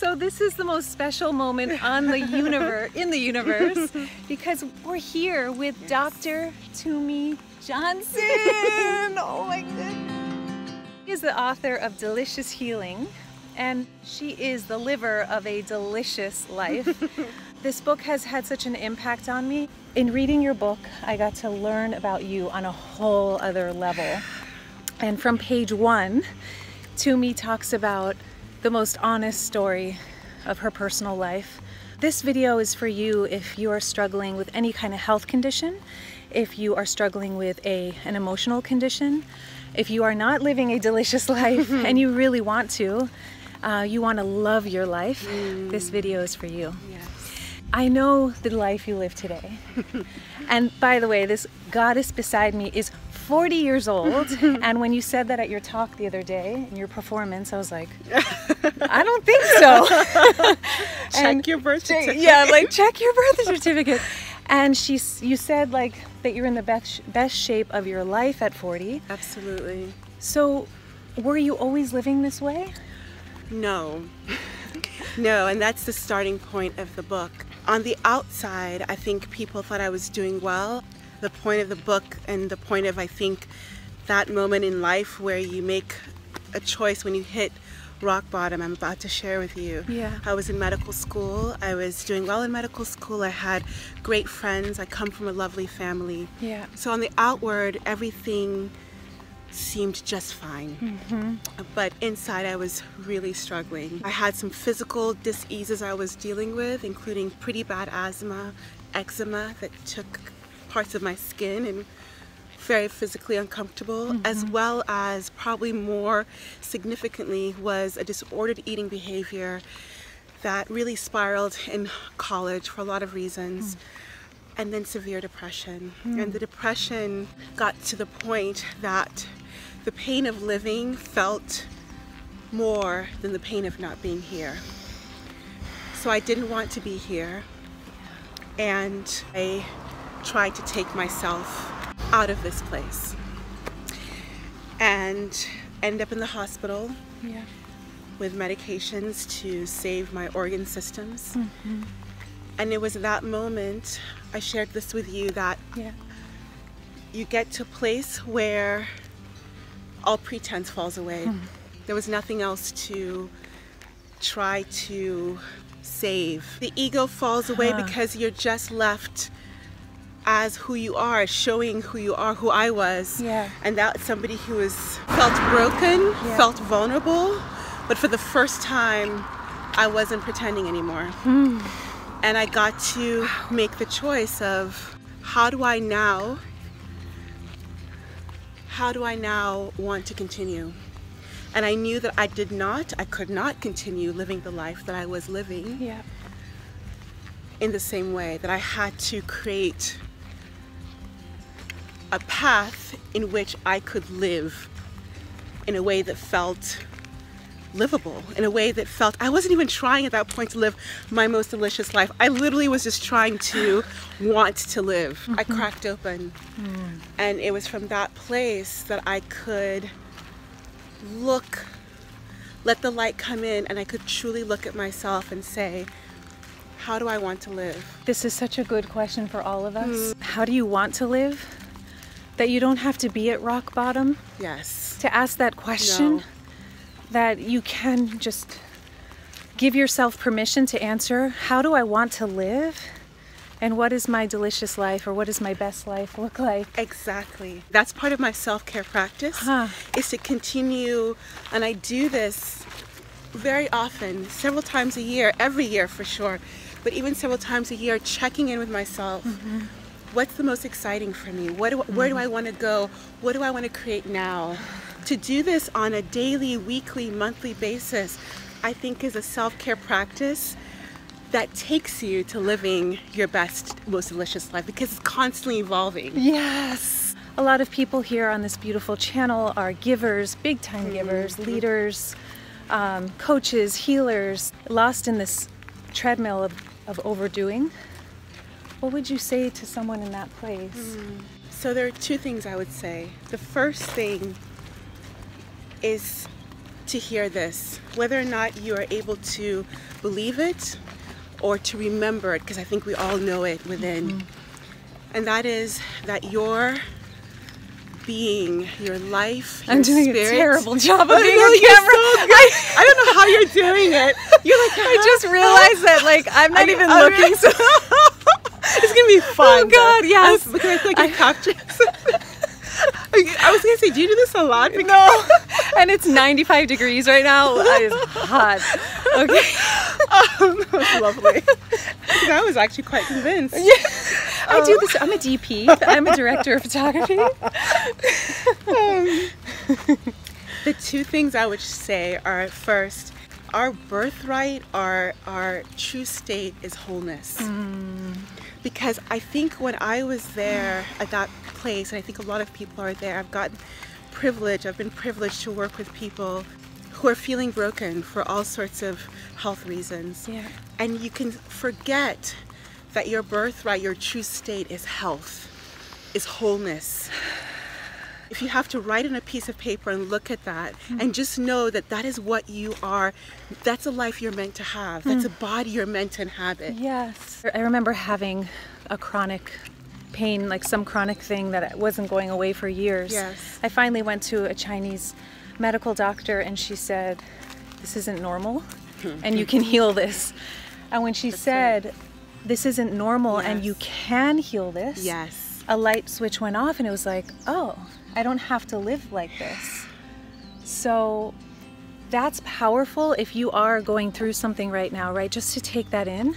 So this is the most special moment on the in the universe, because we're here with Dr. Tumi Johnson. Oh my goodness. She is the author of Delicious Healing, and she is the liver of a delicious life. This book has had such an impact on me. In reading your book, I got to learn about you on a whole other level. And from page 1, Tumi talks about the most honest story of her personal life. This video is for you if you are struggling with any kind of health condition, if you are struggling with an emotional condition, if you are not living a delicious life and you really want to, you want to love your life, this video is for you. Yes. I know the life you live today. And by the way, this goddess beside me is 40 years old. And when you said that at your talk the other day, in your performance, I was like, I don't think so. Check your birth certificate. Yeah, like check your birth certificate. And you said like that you're in the best shape of your life at 40. Absolutely. So were you always living this way? No. No, and that's the starting point of the book. On the outside, I think people thought I was doing well. The point of the book and the point of, I think, that moment in life where you make a choice when you hit rock bottom, I'm about to share with you. Yeah. I was in medical school. I was doing well in medical school. I had great friends. I come from a lovely family. Yeah. So on the outward, everything seemed just fine. But inside I was really struggling. I had some physical diseases I was dealing with, including pretty bad asthma, eczema that took parts of my skin and very physically uncomfortable, as well as probably more significantly was a disordered eating behavior that really spiraled in college for a lot of reasons. And then severe depression. And the depression got to the point that the pain of living felt more than the pain of not being here. So I didn't want to be here, and I tried to take myself out of this place and end up in the hospital with medications to save my organ systems. And it was that moment, I shared this with you, that you get to a place where all pretense falls away. There was nothing else to try to save. The ego falls away because you're just left as who you are, showing who you are, who I was. And that's somebody who felt broken, felt vulnerable, but for the first time, I wasn't pretending anymore. And I got to make the choice of how do I now want to continue? And I knew that I could not continue living the life that I was living in the same way, that I had to create a path in which I could live in a way that felt livable, in a way that felt, I wasn't even trying at that point to live my most delicious life. I literally was just trying to want to live. I cracked open. And it was from that place that I could let the light come in, and I could truly look at myself and say, how do I want to live? This is such a good question for all of us. How do you want to live? That you don't have to be at rock bottom. Yes. To ask that question. No. That you can just give yourself permission to answer, how do I want to live? And what is my delicious life, or what does my best life look like? Exactly. That's part of my self-care practice, is to continue, and I do this very often, several times a year, every year for sure, but even several times a year, checking in with myself. What's the most exciting for me? Where do I want to go? What do I want to create now? To do this on a daily, weekly, monthly basis, I think is a self-care practice that takes you to living your best, most delicious life, because it's constantly evolving. Yes. A lot of people here on this beautiful channel are givers, big time givers, leaders, coaches, healers, lost in this treadmill of overdoing. What would you say to someone in that place? So there are two things I would say. The first thing is to hear this, whether or not you are able to believe it or to remember it, because I think we all know it within. And that is that your being, your life, I'm doing spirit, a terrible job of being no, on camera. So I don't know how you're doing it. You're like, I just realized that, like, I'm not even looking. So it's gonna be fun. Oh God, yes. Because I feel like you're capturing something. I was gonna say, do you do this a lot? No, and it's 95 degrees right now. It is hot. Okay. That was lovely. I was actually quite convinced. Yeah. I do this. I'm a DP. I'm a director of photography. The two things I would say are, first, our birthright, our true state is wholeness. Because I think when I was there at that place, and I think a lot of people are there, I've been privileged to work with people who are feeling broken for all sorts of health reasons. Yeah. And you can forget that your birthright, your true state is health, is wholeness. If you have to write on a piece of paper and look at that and just know that that is what you are, that's a life you're meant to have. That's a body you're meant to inhabit. Yes. I remember having a chronic pain, like some chronic thing that wasn't going away for years. Yes. I finally went to a Chinese medical doctor and she said, this isn't normal and you can heal this. And when she said, this isn't normal and you can heal this, yes, a light switch went off and it was like, oh, I don't have to live like this. So that's powerful if you are going through something right now, right? Just to take that in.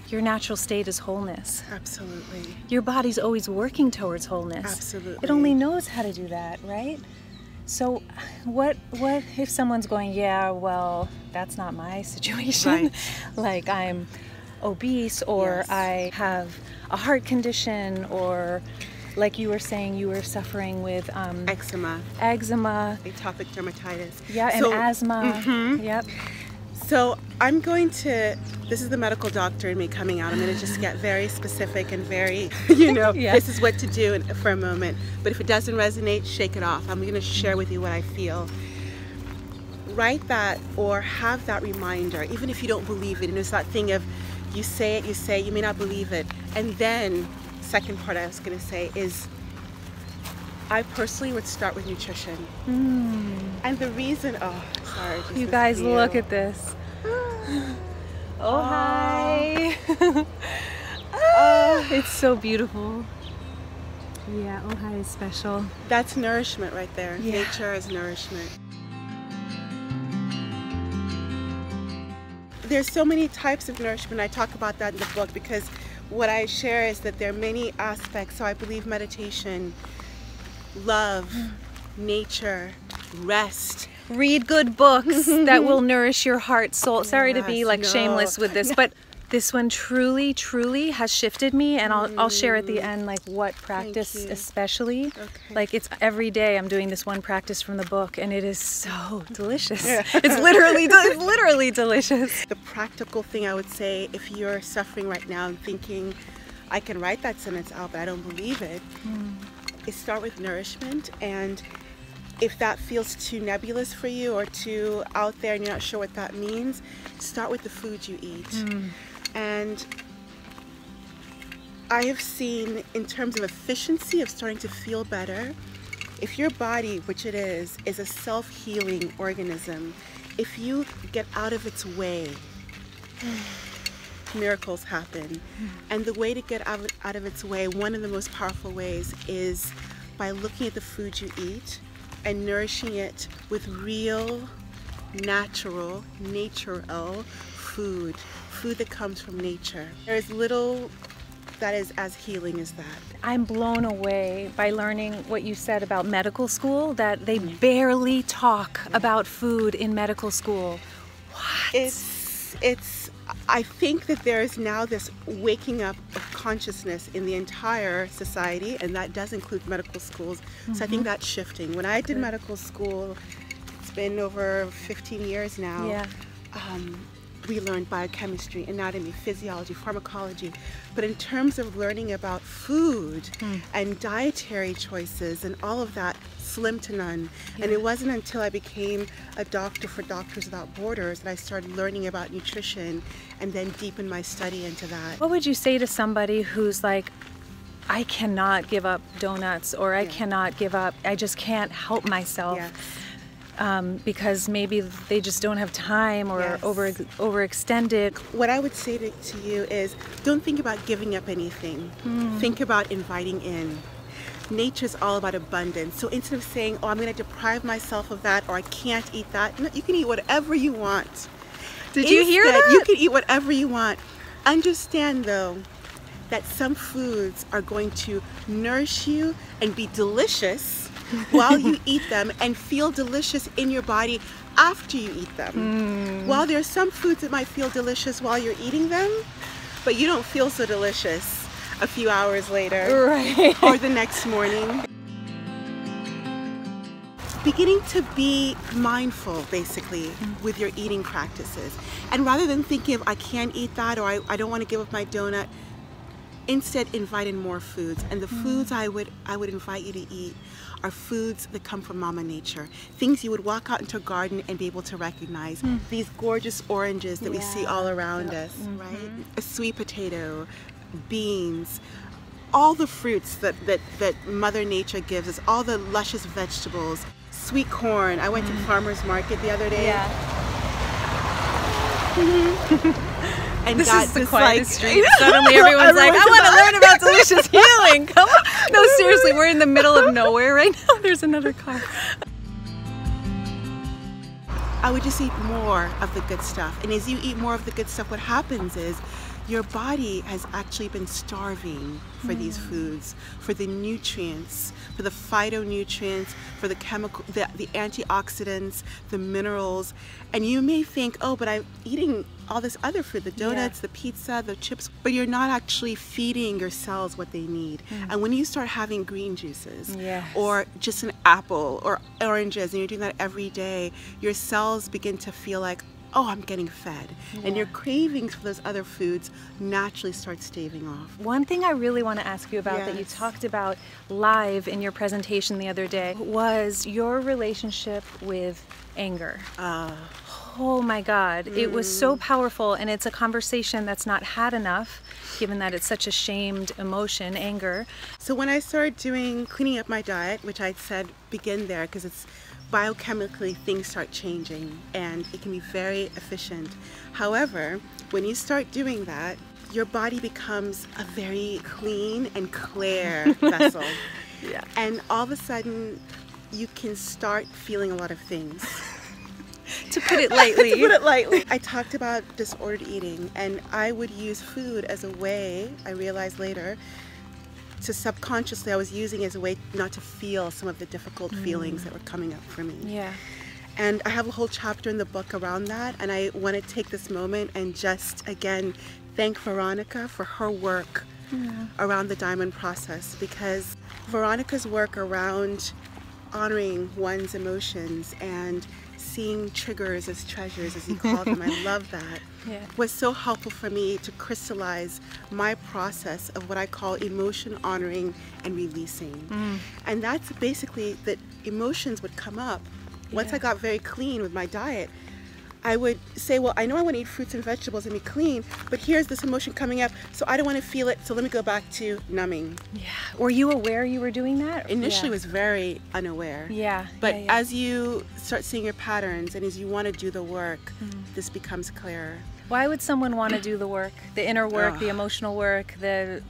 Your natural state is wholeness. Absolutely. Your body's always working towards wholeness. Absolutely. It only knows how to do that, right? So what if someone's going, yeah, well, that's not my situation. Right. Like I'm obese or Yes. I have a heart condition or like you were saying you were suffering with Eczema, atopic dermatitis. Yeah, and asthma. Yep. So I'm going to, this is the medical doctor in me coming out. I'm going to just get very specific and very, this is what to do for a moment. But if it doesn't resonate, shake it off. I'm going to share with you what I feel. Write that or have that reminder, even if you don't believe it. And it's that thing of you say it, you may not believe it. And then, second part I was going to say is, I personally would start with nutrition. And the reason, You guys, look at this. Oh, hi. It's so beautiful. Yeah, Ohio is special. That's nourishment right there. Yeah. Nature is nourishment. There's so many types of nourishment. I talk about that in the book because what I share is that there are many aspects. So I believe meditation, love, nature, rest. Read good books that will nourish your heart, soul. Sorry to be like shameless with this, but this one truly, truly has shifted me, and I'll share at the end like what practice especially. Okay. Like it's every day I'm doing this one practice from the book, and it is so delicious. It's literally delicious. The practical thing I would say, if you're suffering right now and thinking, I can write that sentence out, but I don't believe it, is start with nourishment. And if that feels too nebulous for you or too out there and you're not sure what that means, start with the food you eat. And I have seen, in terms of efficiency of starting to feel better, if your body, which it is a self-healing organism, if you get out of its way, miracles happen. And the way to get out of its way, one of the most powerful ways, is by looking at the food you eat and nourishing it with real, natural food that comes from nature. There is little that is as healing as that. I'm blown away by learning what you said about medical school, that they barely talk about food in medical school. What? I think that there is now this waking up of consciousness in the entire society, and that does include medical schools. So I think that's shifting. When I did medical school, it's been over 15 years now. we learned biochemistry, anatomy, physiology, pharmacology. But in terms of learning about food and dietary choices and all of that, slim to none. And it wasn't until I became a doctor for Doctors Without Borders that I started learning about nutrition and then deepened my study into that. What would you say to somebody who's like, I cannot give up donuts, or I cannot give up, I just can't help myself? Because maybe they just don't have time, or overextended. What I would say to you is, don't think about giving up anything. Think about inviting in. Nature's all about abundance. So instead of saying, oh, I'm going to deprive myself of that, or I can't eat that, no, you can eat whatever you want. Did you hear that? You can eat whatever you want. Understand, though, that some foods are going to nourish you and be delicious while you eat them, and feel delicious in your body after you eat them. While there are some foods that might feel delicious while you're eating them, but you don't feel so delicious a few hours later, or the next morning. Beginning to be mindful, basically, with your eating practices. And rather than thinking of, I can't eat that, or I don't want to give up my donut, instead invite in more foods. And the foods I would invite you to eat are foods that come from Mama Nature. Things you would walk out into a garden and be able to recognize. These gorgeous oranges that we see all around us, right? A sweet potato, beans, all the fruits that Mother Nature gives us, all the luscious vegetables, sweet corn. I went to the farmer's market the other day. And this got is the this, quietest like, street. Suddenly everyone's like, I want to learn about delicious healing. Come on. No, seriously, we're in the middle of nowhere right now. There's another car. I would just eat more of the good stuff. And as you eat more of the good stuff, what happens is your body has actually been starving for these foods, for the nutrients, for the phytonutrients, for the chemical, the antioxidants, the minerals. And you may think, oh, but I'm eating all this other food, the donuts, the pizza, the chips, but you're not actually feeding your cells what they need. And when you start having green juices, or just an apple or oranges, and you're doing that every day, your cells begin to feel like, oh, I'm getting fed. And your cravings for those other foods naturally start staving off. One thing I really want to ask you about that you talked about live in your presentation the other day was your relationship with anger. Oh my God, it was so powerful, and it's a conversation that's not had enough, given that it's such a shamed emotion, anger. So when I started cleaning up my diet, which I said begin there because it's biochemically things start changing and it can be very efficient. However, when you start doing that, your body becomes a very clean and clear vessel. And all of a sudden, you can start feeling a lot of things. To put it lightly. To put it lightly. I talked about disordered eating, and I would use food as a way, I realized later, to subconsciously, I was using it as a way not to feel some of the difficult feelings that were coming up for me. And I have a whole chapter in the book around that, and I want to take this moment and just, again, thank Veronica for her work around the diamond process, because Veronica's work around honoring one's emotions and seeing triggers as treasures, as you call them, I love that, was so helpful for me to crystallize my process of what I call emotion honoring and releasing. And that's basically that emotions would come up. Once I got very clean with my diet, I would say, well, I know I want to eat fruits and vegetables and be clean, but here's this emotion coming up, so I don't want to feel it, so let me go back to numbing. Were you aware you were doing that? Initially, was very unaware. But as you start seeing your patterns and as you want to do the work, this becomes clearer. Why would someone want to do the work? The inner work, the emotional work, the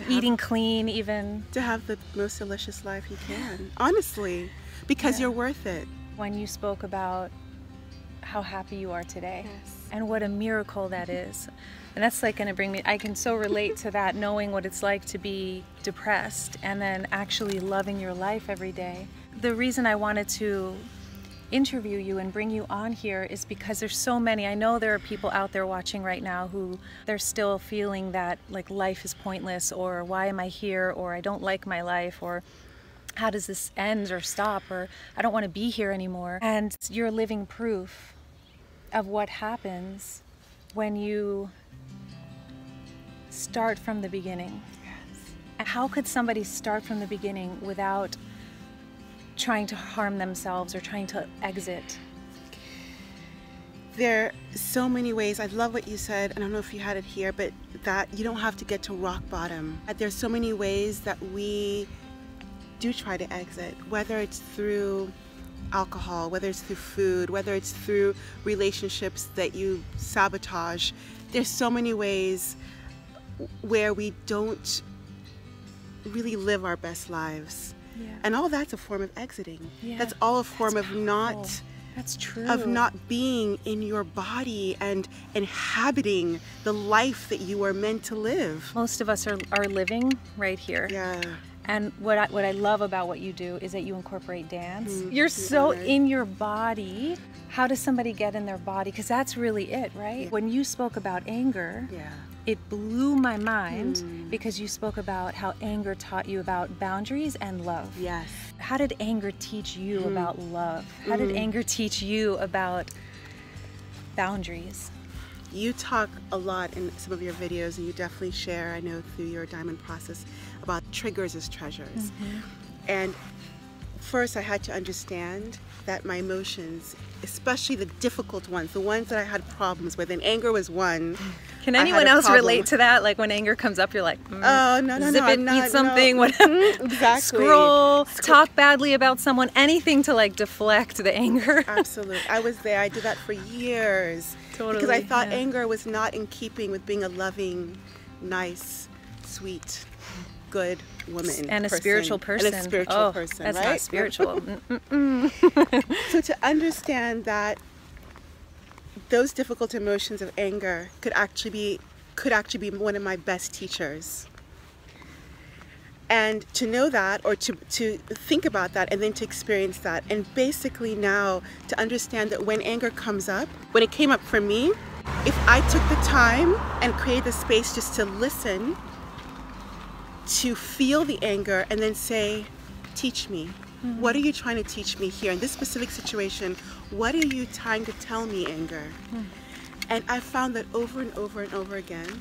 eating clean even? To have the most delicious life you can, honestly, because you're worth it. When you spoke about how happy you are today and what a miracle that is, and that's like going to bring me, I can so relate to that, knowing what it's like to be depressed and then actually loving your life every day. The reason I wanted to interview you and bring you on here is because there's so many, I know there are people out there watching right now who they're still feeling that like life is pointless, or why am I here, or I don't like my life, or how does this end or stop, or I don't want to be here anymore. And you're living proof of what happens when you start from the beginning. Yes. How could somebody start from the beginning without trying to harm themselves or trying to exit? There are so many ways. I love what you said. I don't know if you had it here, but that you don't have to get to rock bottom. There's so many ways that we do try to exit, whether it's through alcohol, whether it's through food, whether it's through relationships that you sabotage. There's so many ways where we don't really live our best lives. Yeah. And all that's a form of exiting. Yeah. That's all a form of not... That's true. Of not being in your body and inhabiting the life that you are meant to live. Most of us are living right here. Yeah. And what I love about what you do is that you incorporate dance. You're so in your body. How does somebody get in their body? Because that's really it, right? Yeah. When you spoke about anger, it blew my mind because you spoke about how anger taught you about boundaries and love. Yes. How did anger teach you about love? How did anger teach you about boundaries? You talk a lot in some of your videos, and you definitely share, I know through your diamond process, about triggers as treasures. And first I had to understand that my emotions, especially the difficult ones, the ones that I had problems with, and anger was one. Can anyone else relate to that? Like when anger comes up, you're like, oh, no, zip it, eat something, whatever. Exactly. Scroll, talk badly about someone, anything to like deflect the anger. Absolutely. I was there. I did that for years. Totally. Because I thought anger was not in keeping with being a loving, nice, sweet, good woman. And a spiritual person. And a spiritual person, that's right? not spiritual. So to understand that those difficult emotions of anger could actually be one of my best teachers. And to know that, or to think about that, and then to experience that, and basically now to understand that when anger comes up, when it came up for me, if I took the time and created the space just to listen, to feel the anger, and then say, teach me. What are you trying to teach me here? In this specific situation, what are you trying to tell me, anger? And I found that over and over and over again,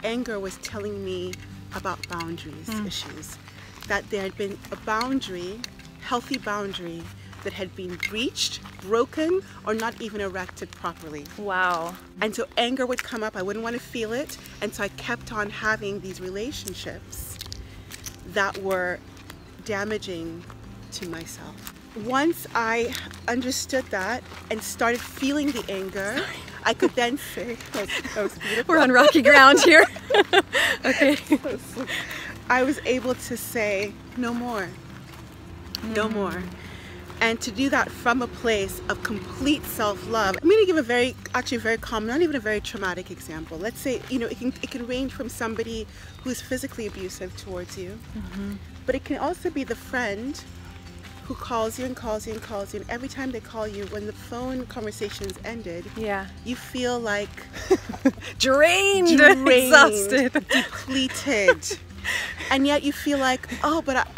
anger was telling me about boundaries issues. That there had been a boundary, healthy boundary, that had been breached, broken, or not even erected properly. Wow. And so anger would come up, I wouldn't want to feel it, and so I kept on having these relationships that were damaging to myself. Once I understood that and started feeling the anger, I could then say, that was beautiful. We're on rocky ground here. Okay. I was able to say, no more, no more. And to do that from a place of complete self-love. I'm going to give a very common, not even a very traumatic example. Let's say, it can range from somebody who's physically abusive towards you, but it can also be the friend who calls you and calls you and calls you, and every time they call you, when the phone conversation's ended, you feel like drained, exhausted, depleted. And yet you feel like, oh, but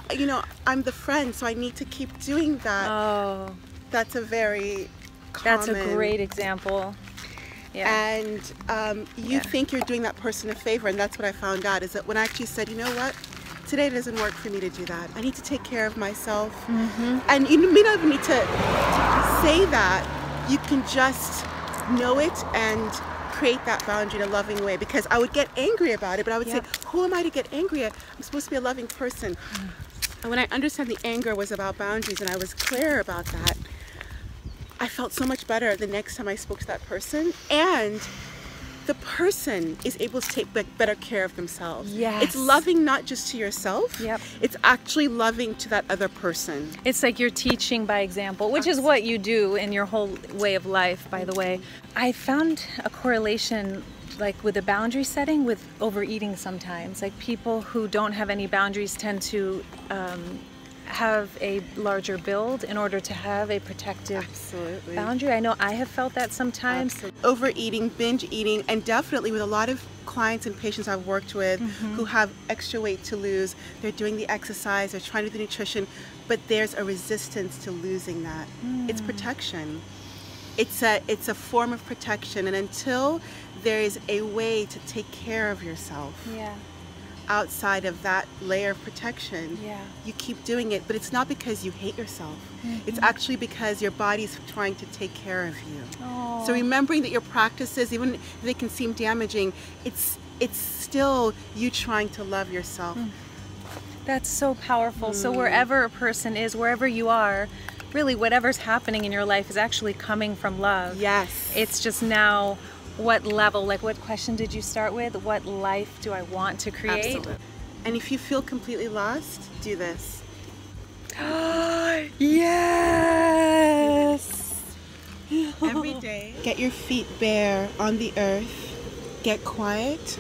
I'm the friend, so I need to keep doing that. Oh, that's a very common. That's a great example. Yeah. And you think you're doing that person a favor, and that's what I found out, is that when I actually said, you know what, today it doesn't work for me to do that. I need to take care of myself. And you may not even need to say that. You can just know it and create that boundary in a loving way, because I would get angry about it, but I would say, who am I to get angry at? I'm supposed to be a loving person. And when I understand the anger was about boundaries and I was clear about that, I felt so much better the next time I spoke to that person, and the person is able to take better care of themselves. Yes. It's loving not just to yourself, it's actually loving to that other person. It's like you're teaching by example, which is what you do in your whole way of life, by the way. I found a correlation like with a boundary setting with overeating sometimes. Like people who don't have any boundaries tend to have a larger build in order to have a protective boundary. I know I have felt that sometimes. Overeating, binge eating, and definitely with a lot of clients and patients I've worked with who have extra weight to lose, they're doing the exercise, they're trying to do the nutrition, but there's a resistance to losing that. It's protection. It's a form of protection, and until there is a way to take care of yourself outside of that layer of protection, you keep doing it. But it's not because you hate yourself. It's actually because your body's trying to take care of you. So remembering that your practices, even if they can seem damaging, it's still you trying to love yourself. That's so powerful. So wherever a person is, wherever you are, really whatever's happening in your life is actually coming from love. Yes. It's just now what level, like what question did you start with? What life do I want to create? Absolutely. And if you feel completely lost, do this. Yes! Every day, get your feet bare on the earth. Get quiet.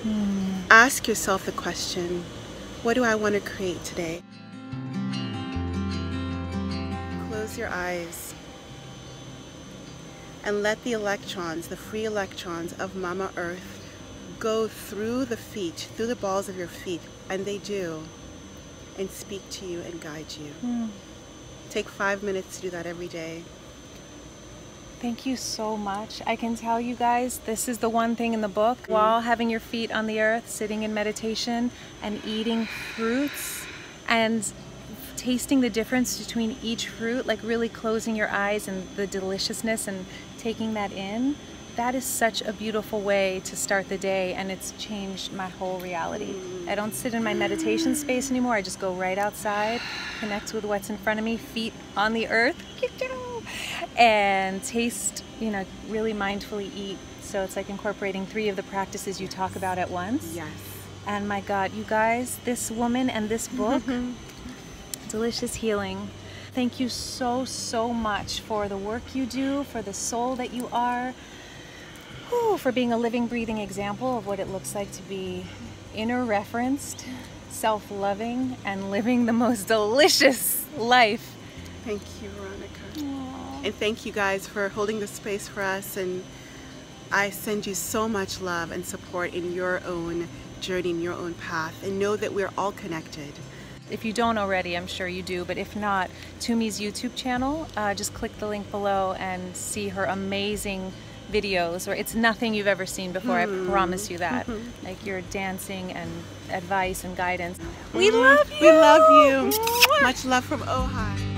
Ask yourself the question, what do I want to create today? Close your eyes and let the electrons, the free electrons of Mama Earth, go through the feet, through the balls of your feet, and they do, and speak to you and guide you. Take 5 minutes to do that every day. Thank you so much. I can tell you guys, this is the one thing in the book. While having your feet on the earth, sitting in meditation, and eating fruits, and tasting the difference between each fruit, like really closing your eyes and the deliciousness and taking that in, that is such a beautiful way to start the day, and it's changed my whole reality. I don't sit in my meditation space anymore. I just go right outside, connect with what's in front of me, feet on the earth, and taste, you know, really mindfully eat. So it's like incorporating 3 of the practices you talk about at once. Yes. And my God, you guys, this woman and this book, Delicious Healing. Thank you so, so much for the work you do, for the soul that you are, for being a living, breathing example of what it looks like to be inner referenced, self-loving, and living the most delicious life. Thank you, Veronica. Aww. And thank you guys for holding the space for us, and I send you so much love and support in your own journey, in your own path, and know that we're all connected. If you don't already, I'm sure you do, but if not, Tumi's YouTube channel, just click the link below and see her amazing videos, or it's nothing you've ever seen before, I promise you that. Like your dancing and advice and guidance. We love you! We love you! Much love from Ojai.